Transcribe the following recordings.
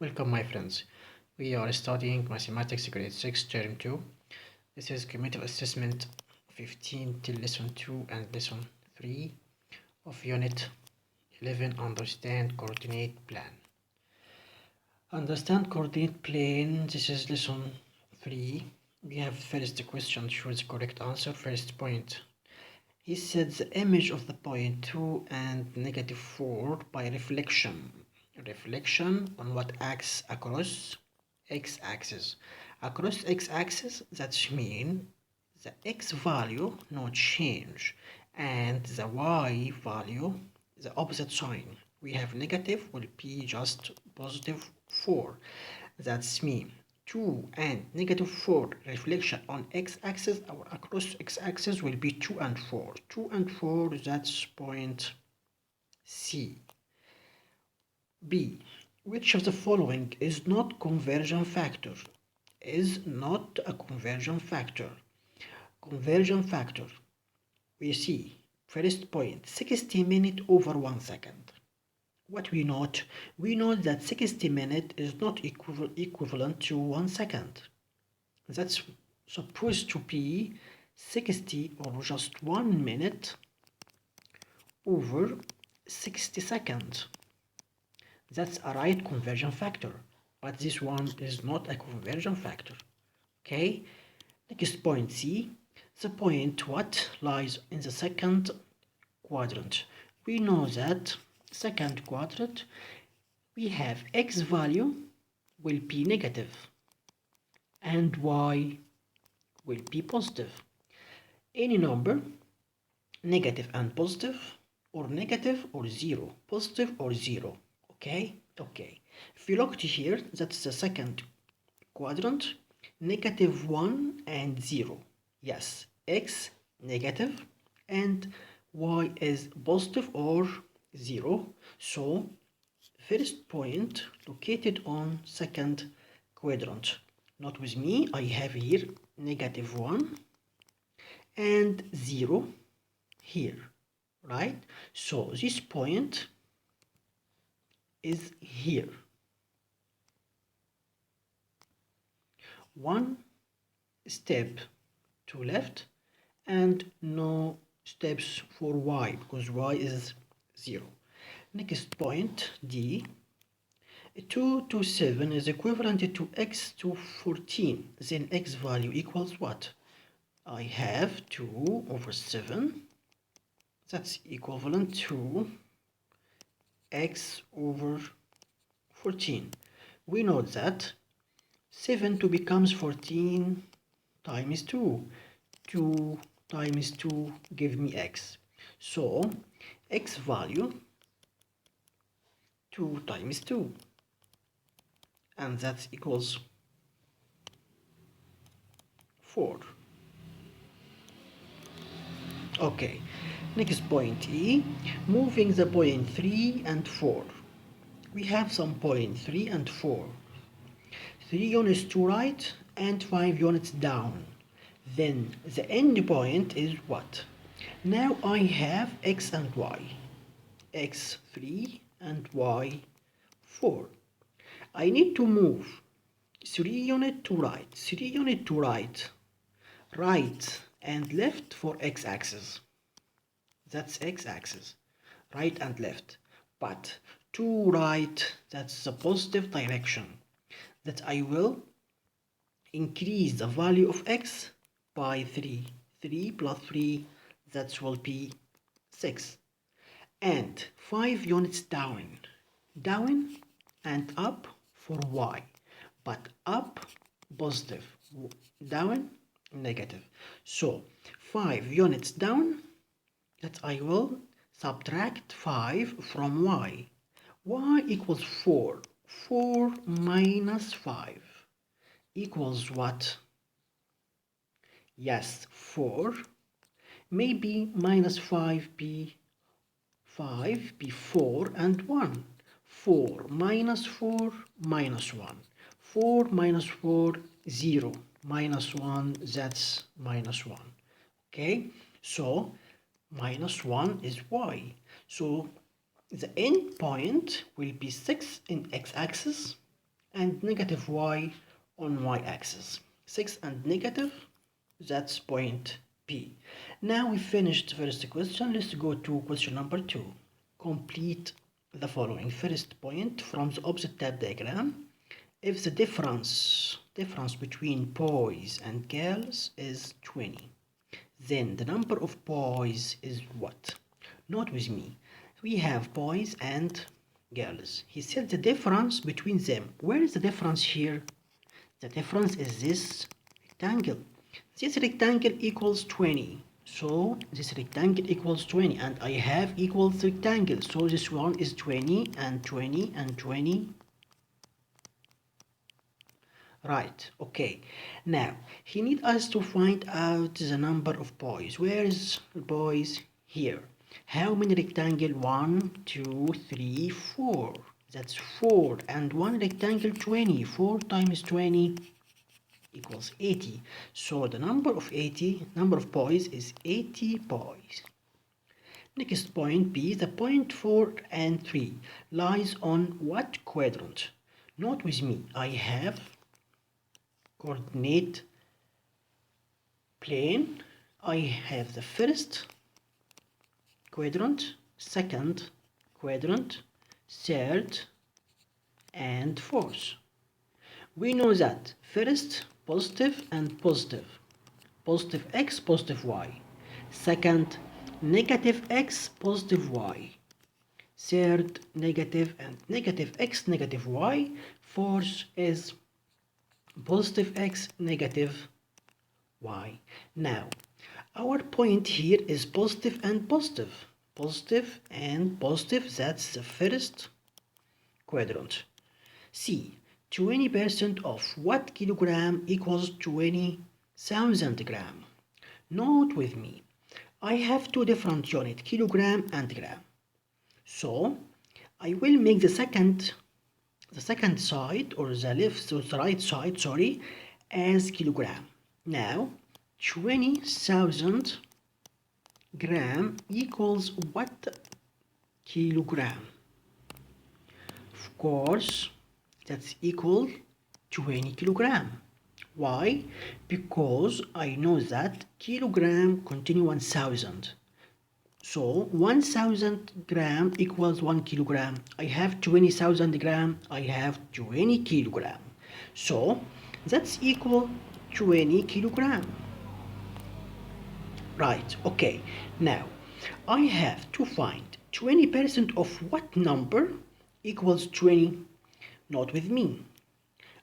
Welcome, my friends. We are studying Mathematics Grade 6, Term 2. This is Cumulative Assessment 15 till Lesson 2 and Lesson 3 of Unit 11, Understand Coordinate Plan. Understand Coordinate Plane, this is Lesson 3. We have first question, choose the correct answer, first point. He said the image of the point 2 and negative 4 by reflection. Reflection on what acts across x-axis. Across x-axis, that means the x value no change and the y value the opposite sign. We have negative will be just positive 4. That's mean 2 and negative 4 reflection on x-axis or across x-axis will be 2 and 4. 2 and 4, that's point C. B. Which of the following is not conversion factor? Is not a conversion factor. Conversion factor. We see first point 60 minutes over 1 second. What we note? We note that 60 minutes is not equivalent to 1 second. That's supposed to be 60 or just 1 minute over 60 seconds. That's a right conversion factor, but this one is not a conversion factor. Okay, next point C. The point what lies in the second quadrant. We know that second quadrant we have x value will be negative and y will be positive. Any number negative and positive or negative or 0, positive or 0. Okay. If you look to here, that's the second quadrant, negative 1 and 0. Yes, x negative and y is positive or 0. So first point located on second quadrant. Not with me, I have here negative 1 and 0 here, right? So this point is here. One step to left and no steps for y because y is 0. Next point D. 2 to 7 is equivalent to x to 14. Then x value equals what? I have 2 over 7. That's equivalent to x over 14. We know that 7 to becomes 14 times 2. 2 times 2 give me x. So x value 2 times 2. And that equals 4. Okay. Next point E, moving the point 3 and 4. We have some point 3 and 4. 3 units to right and 5 units down. Then the end point is what? Now I have x and y. X 3 and y 4. I need to move 3 units to right. 3 units to right. Right and left for x-axis. That's x-axis, right and left. But to right, that's the positive direction. That I will increase the value of x by 3. 3 plus 3, that will be 6. And 5 units down. Down and up for y. But up, positive. Down, negative. So 5 units down, that I will subtract 5 from y. Y equals 4. 4 minus 5 equals what? Yes, 4. Maybe minus 5 be 4 and 1. 4 minus 4 minus 1. 4 minus 4, 0. Minus 1, that's minus 1. Okay, so minus 1 is y. So the end point will be 6 in x-axis and negative y on y-axis. 6 and negative, that's point P. Now we finished the first question. Let's go to question number 2. Complete the following. First point, from the opposite tab diagram, if the difference between boys and girls is 20, then the number of boys is what? Note with me. We have boys and girls. He said the difference between them. Where is the difference here? The difference is this rectangle. This rectangle equals 20. So this rectangle equals 20 and I have equals rectangle. So this one is 20 and 20 and 20. Right, okay. Now, he needs us to find out the number of boys. Where is boys? Here. How many rectangle? 1, 2, 3, 4. That's 4. And one rectangle 20. 4 times 20 equals 80. So the number of boys is 80 boys. Next point B, the point 4 and 3 lies on what quadrant? Note with me, I have coordinate plane. I have the first quadrant, second quadrant, third and fourth. We know that first positive and positive, positive x, positive y. Second negative x, positive y. Third negative and negative x, negative y. Fourth is positive x, negative y. Now, our point here is positive and positive. Positive and positive, that's the first quadrant. See, 20% of what kilogram equals 20,000 gram? Note with me, I have two different units, kilogram and gram. So, I will make the second side, or the left or the right side, sorry, as kilogram. Now 20,000 gram equals what kilogram? Of course that's equal 20 kilogram. Why? Because I know that kilogram contain 1000. So 1000 gram equals 1 kilogram. I have 20,000 gram. I have 20 kilogram. So that's equal 20 kilogram. Right, okay. Now I have to find 20% of what number equals 20. Not with me.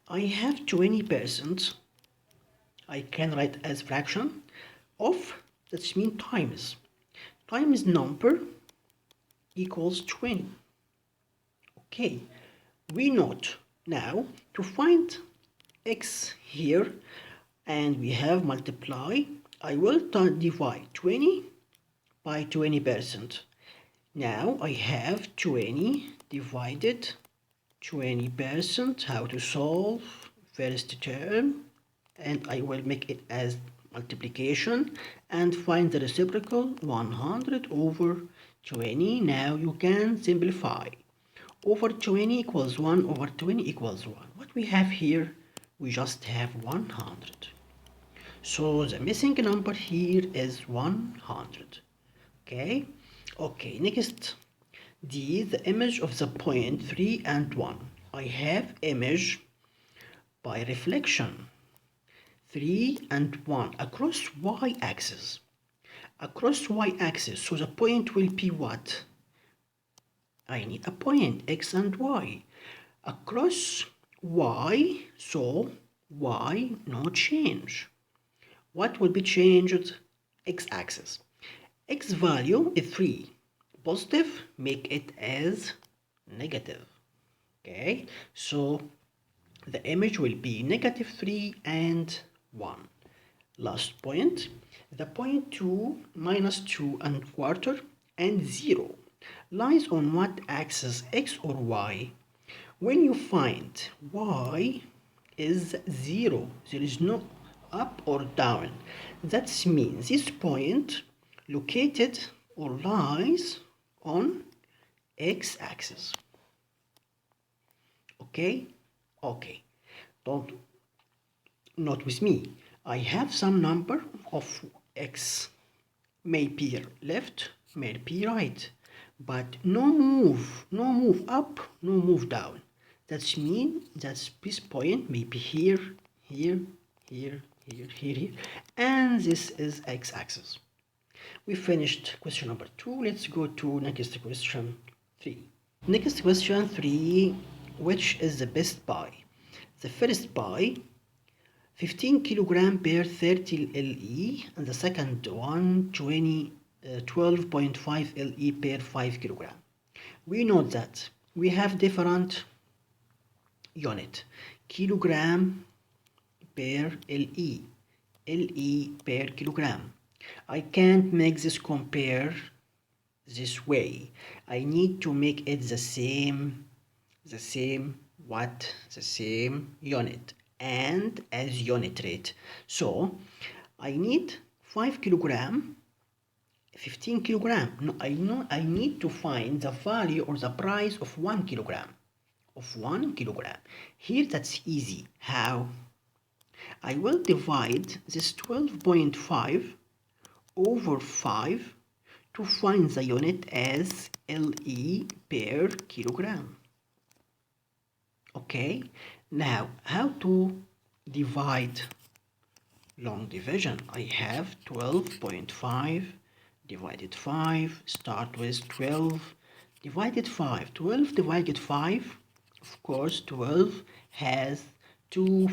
I have 20%. I can write as fraction of, that means times number equals 20. Okay, we note now to find x here, and we have multiply. I will divide 20 by 20%. Now I have 20 divided 20%. How to solve? First term, and I will make it as multiplication and find the reciprocal. 100 over 20. Now you can simplify. Over 20 equals 1 over 20 equals 1. What we have here? We just have 100. So the missing number here is 100. Okay, next D, the image of the point 3 and 1. I have image by reflection 3 and 1 across y-axis. Across y-axis, so the point will be what? I need a point, x and y. Across y, so y no change. What will be changed? X-axis. X value is 3. Positive, make it as negative. Okay, so the image will be negative 3 and 1. Last point, the point 2, minus 2 and quarter and 0 lies on what axis, x or y? When you find y is 0, there is no up or down. That means this point located or lies on x-axis. Okay, Okay, don't not with me. I have some number of x, may be left, may be right, but no move up, no move down. That means that this point may be here, here, here, here, here, here, and this is x-axis. We finished question number 2. Let's go to next question 3. Next question 3, which is the best buy? The first buy 15 kilogram per 30 LE, and the second one 12.5 LE per 5 kilogram. We know that we have different unit, kilogram per LE, LE per kilogram. I can't make this compare this way. I need to make it the same unit and as unit rate. So I need 5 kilogram, 15 kilogram. No, I need to find the value or the price of 1 kilogram. Here that's easy. How? I will divide this 12.5 over 5 to find the unit as LE per kilogram. Okay, now how to divide? Long division. I have 12.5 divided 5, start with 12 divided 5. 12 divided 5, of course 12 has 2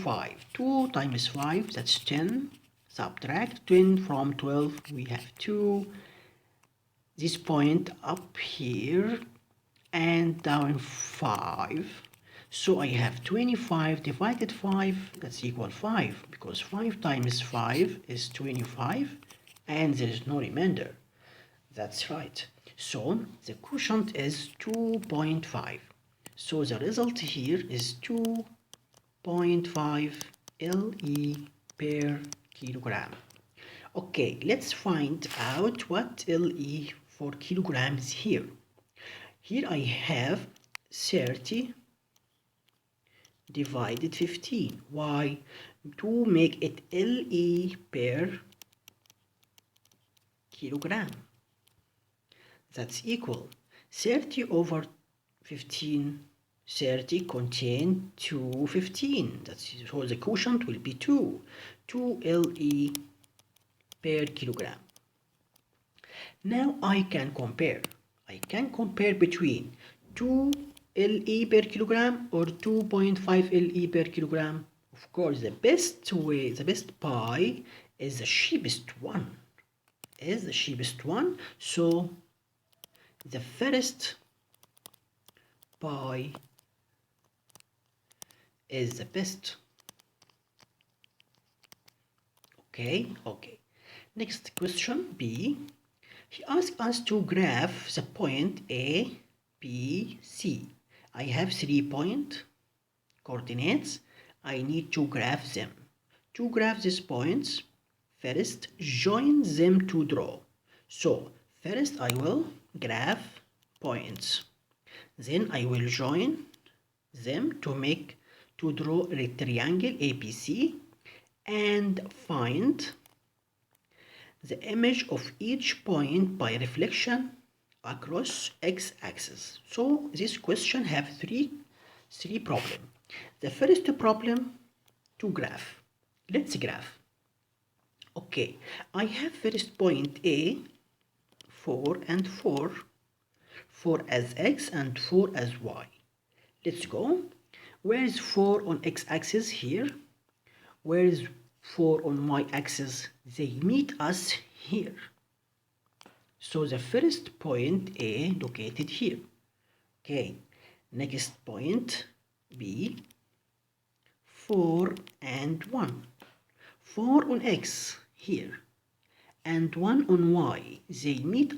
times 5, that's 10. Subtract 10 from 12, we have 2. This point up here and down 5. So I have 25 divided 5, that's equal 5, because 5 times 5 is 25, and there is no remainder. That's right. So the quotient is 2.5. So the result here is 2.5 LE per kilogram. Okay, let's find out what LE for kilograms here. Here I have 30 divided 15. Why? To make it LE per kilogram. That's equal 30 over 15. 30 contain 215. So the quotient will be 2 LE per kilogram. Now I can compare. Between 2 LE per kilogram or 2.5 LE per kilogram. Of course, the best buy is the cheapest one. So the first buy is the best. Okay. Next question B. He asked us to graph the point A, B, C. I have 3 point coordinates. I need to graph them. To graph these points, first join them to draw. So first I will graph points. Then I will join them to draw a triangle ABC and find the image of each point by reflection across x-axis. So this question have three problems. The first problem to graph. Let's graph. Okay, I have first point A, 4 and 4. 4 as x and 4 as y. Let's go. Where is 4 on x-axis here? Where is 4 on y-axis? They meet us here. So the first point A located here. Okay, next point B, 4 and 1. 4 on x here and 1 on y. They meet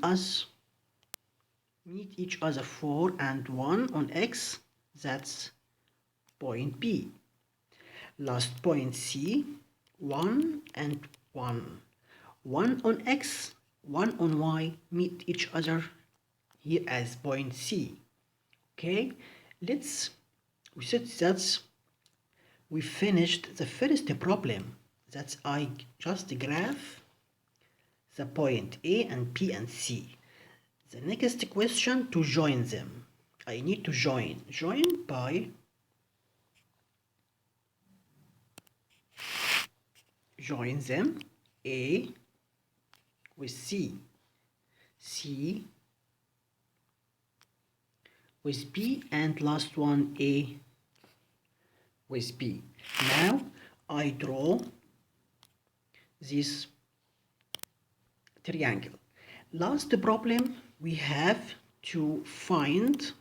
each other 4 and 1 on x. That's point B. Last point C, 1 and 1. 1 on x, 1 on y meet each other here as point C. Okay, we said that's we finished the first problem. That's I just graph the point A and B and C. The next question to join them. I need to join by join them A with C, C with B, and last one A with B. Now I draw this triangle. Last problem, we have to find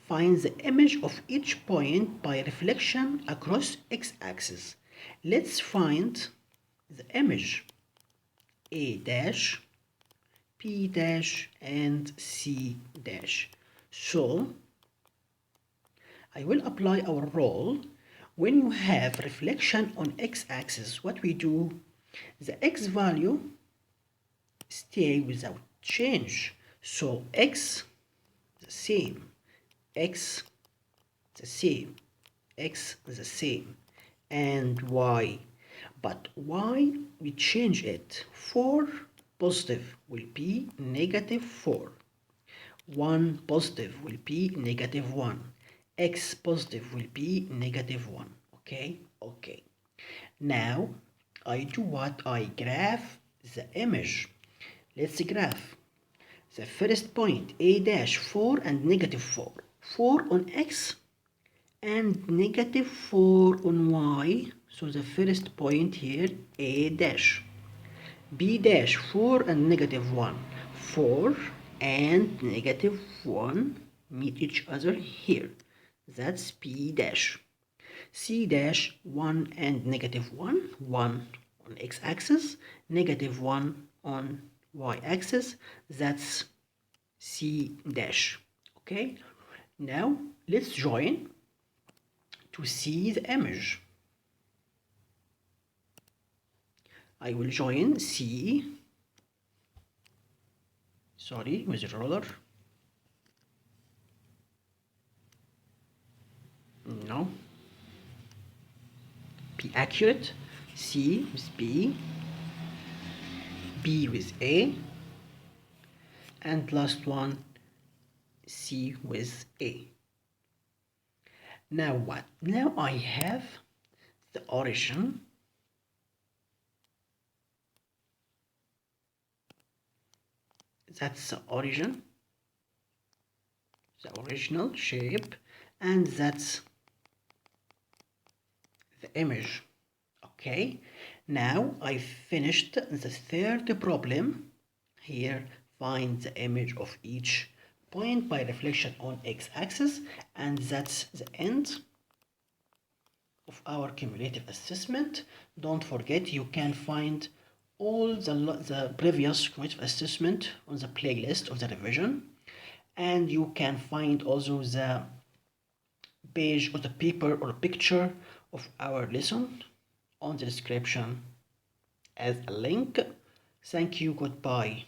the image of each point by reflection across x-axis. Let's find the image A dash, B dash, and C dash. So I will apply our rule. When you have reflection on x-axis, what we do, the x value stay without change. So x the same, x the same, x the same, and y. But y we change it. 4 positive will be negative 4. 1 positive will be negative 1. X positive will be negative 1. Okay? Okay. Now I do what? I graph the image. Let's graph the first point A dash 4 and negative 4. 4 on X and negative 4 on Y. So the first point here A dash. B dash 4 and negative 1. 4 and negative 1 meet each other here. That's B dash. C dash 1 and negative 1. 1 on x-axis, negative 1 on y-axis. That's C dash. Okay, now let's join to see the image. I will join C, sorry, with a roller. No, be accurate. C with B, B with A, and last one C with A. Now what? Now I have the origin, that's the origin, the original shape, and that's the image. Okay, now I finished the third problem. Here, find the image of each point by reflection on x-axis, and that's the end of our cumulative assessment. Don't forget, you can find all the previous cumulative assessment on the playlist of the revision, and you can find also the page or the paper or picture of our lesson on the description as a link. Thank you, goodbye.